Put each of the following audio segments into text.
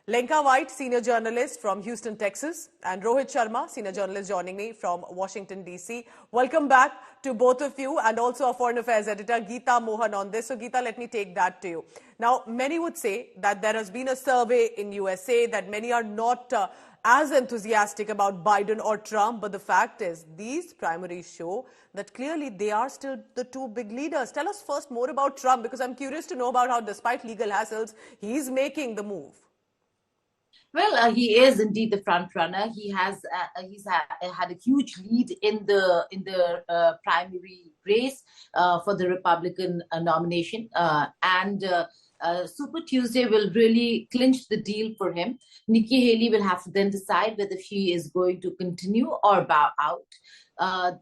Lenka White, senior journalist from Houston, Texas, and Rohit Sharma, senior journalist joining me from Washington, D.C. Welcome back to both of you, and also our foreign affairs editor, Geeta Mohan, on this. So, Geeta, let me take that to you. Now, many would say that there has been a survey in USA that many are not as enthusiastic about Biden or Trump, but the fact is these primaries show that clearly they are still the two big leaders. Tell us first more about Trump, because I'm curious to know about how, despite legal hassles, he's making the move. Well, he is indeed the front runner. He's had a huge lead in the primary race for the Republican nomination, and Super Tuesday will really clinch the deal for him. Nikki Haley will have to then decide whether she is going to continue or bow out.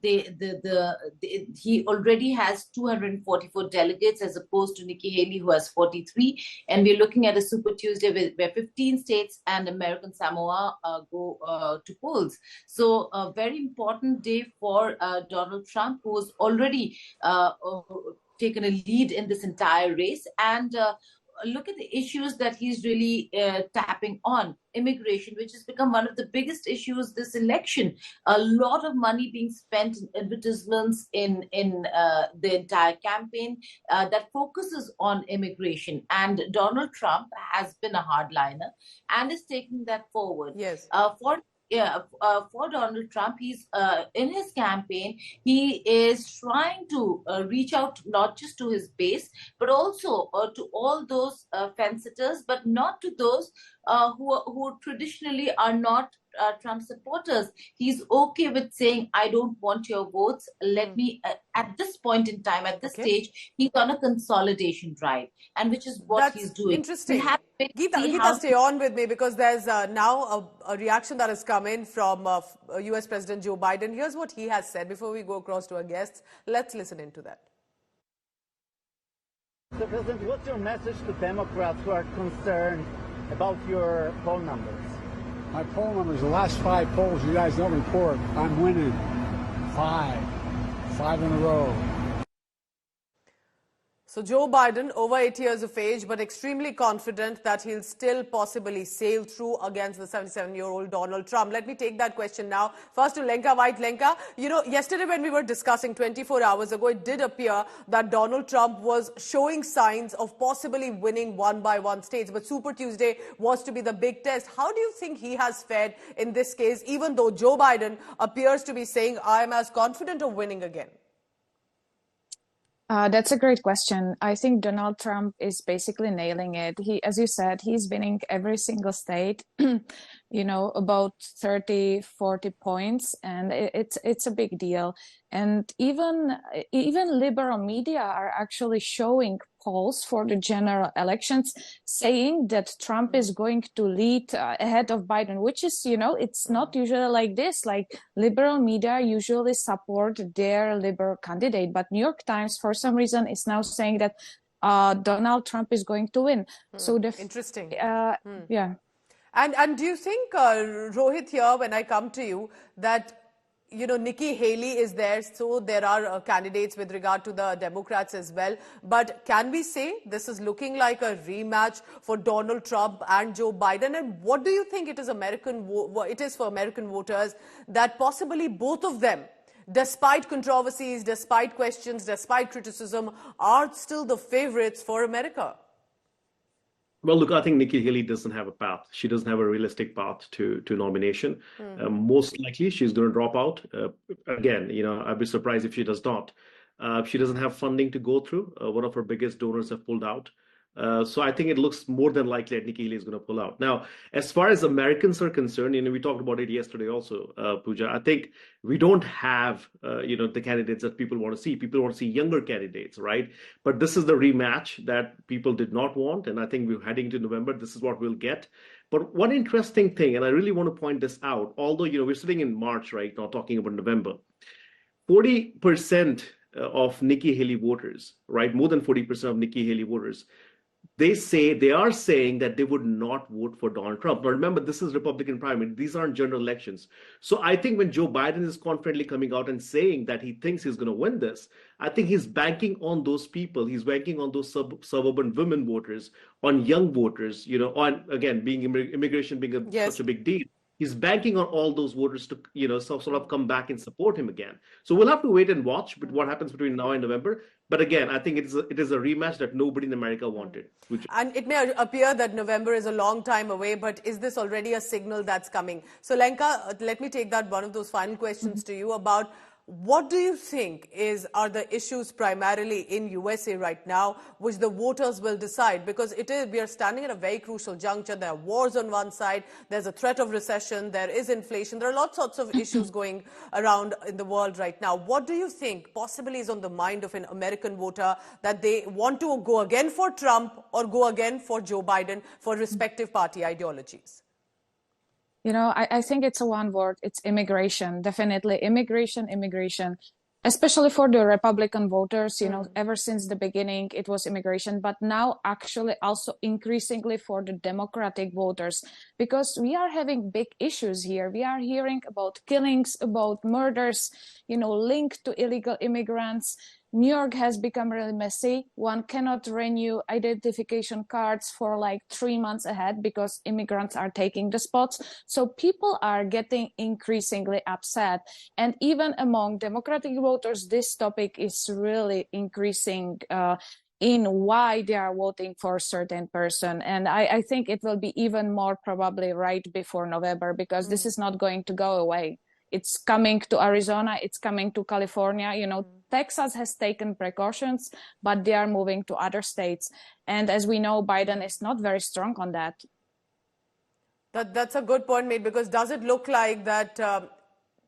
He already has 244 delegates as opposed to Nikki Haley, who has 43. And we're looking at a Super Tuesday where 15 states and American Samoa go to polls. So a very important day for Donald Trump, who has already taken a lead in this entire race. And look at the issues that he's really tapping on. Immigration, which has become one of the biggest issues this election. A lot of money being spent in advertisements in the entire campaign that focuses on immigration. And Donald Trump has been a hardliner and is taking that forward. Yes. For Donald Trump, he's in his campaign, he is trying to reach out not just to his base, but also to all those fence-sitters, but not to those who traditionally are not Trump supporters. He's okay with saying, I don't want your votes. Let me, at this point in time, at this stage, he's on a consolidation drive, and which is what he's doing. Interesting. Geeta, stay on with me, because there's now a reaction that has come in from US President Joe Biden. Here's what he has said before we go across to our guests. Let's listen into that. So, President, what's your message to Democrats who are concerned about your poll numbers? My poll numbers, the last 5 polls, you guys don't report. I'm winning 5 in a row. So Joe Biden, over 80 years of age, but extremely confident that he'll still possibly sail through against the 77-year-old Donald Trump. Let me take that question now. First to Lenka White. Lenka, you know, yesterday when we were discussing 24 hours ago, it did appear that Donald Trump was showing signs of possibly winning one by one states. But Super Tuesday was to be the big test. How do you think he has fared in this case, even though Joe Biden appears to be saying, I am as confident of winning again? That's a great question. I think Donald Trump is basically nailing it. As you said, he's winning every single state, you know, about 30, 40 points, and it's a big deal. And even liberal media are actually showing polls for the general elections saying that Trump is going to lead ahead of Biden, which is, you know, it's not usually like this. Like, liberal media usually support their liberal candidate, but New York Times, for some reason, is now saying that Donald Trump is going to win. So interesting. Yeah. And do you think, Rohit, here, when I come to you, that, you know, Nikki Haley is there, so there are candidates with regard to the Democrats as well. But can we say this is looking like a rematch for Donald Trump and Joe Biden? And what do you think it is for American voters that possibly both of them, despite controversies, despite questions, despite criticism, are still the favorites for America? Well, look, I think Nikki Haley doesn't have a path. She doesn't have a realistic path to nomination. Most likely, she's going to drop out. Again, you know, I'd be surprised if she does not. She doesn't have funding to go through. One of her biggest donors have pulled out. So I think it looks more than likely that Nikki Haley is going to pull out. Now, as far as Americans are concerned, you know, we talked about it yesterday also, Pooja. I think we don't have, you know, the candidates that people want to see. People want to see younger candidates, right? But this is the rematch that people did not want. And I think we're heading to November. This is what we'll get. But one interesting thing, and I really want to point this out, although, you know, we're sitting in March right now talking about November, 40% of Nikki Haley voters, right? More than 40% of Nikki Haley voters they are saying that they would not vote for Donald Trump. Now remember, this is Republican primary. These aren't general elections. So I think when Joe Biden is confidently coming out and saying that he thinks he's going to win this, I think he's banking on those people. He's banking on those suburban women voters, on young voters, on, again, being immigration being such a big deal. He's banking on all those voters to, sort of come back and support him again. So we'll have to wait and watch what happens between now and November. But again, I think it is a rematch that nobody in America wanted. And it may appear that November is a long time away, but is this already a signal that's coming? So Lenka, let me take that one of those final questions to you about what do you think are the issues primarily in USA right now, which the voters will decide? Because we are standing at a very crucial juncture. There are wars on one side. There's a threat of recession. There is inflation. There are sorts of issues going around in the world right now. What do you think possibly is on the mind of an American voter that they want to go again for Trump or go again for Joe Biden for respective party ideologies? I think it's a one word. It's immigration. Definitely immigration, especially for the Republican voters. Ever since the beginning, it was immigration, but now actually also increasingly for the Democratic voters, because we are having big issues here. We are hearing about killings, about murders, linked to illegal immigrants. New York has become really messy. One cannot renew identification cards for like 3 months ahead because immigrants are taking the spots. So people are getting increasingly upset. And even among Democratic voters, this topic is really increasing in why they are voting for a certain person. And I think it will be even more probably right before November, because this is not going to go away. It's coming to Arizona, it's coming to California. Texas has taken precautions, but they are moving to other states. And as we know, Biden is not very strong on that. That's a good point made, because does it look like that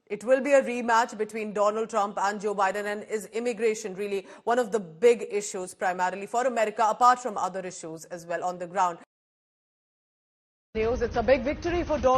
it will be a rematch between Donald Trump and Joe Biden? And is immigration really one of the big issues primarily for America, apart from other issues as well on the ground? It's a big victory for Donald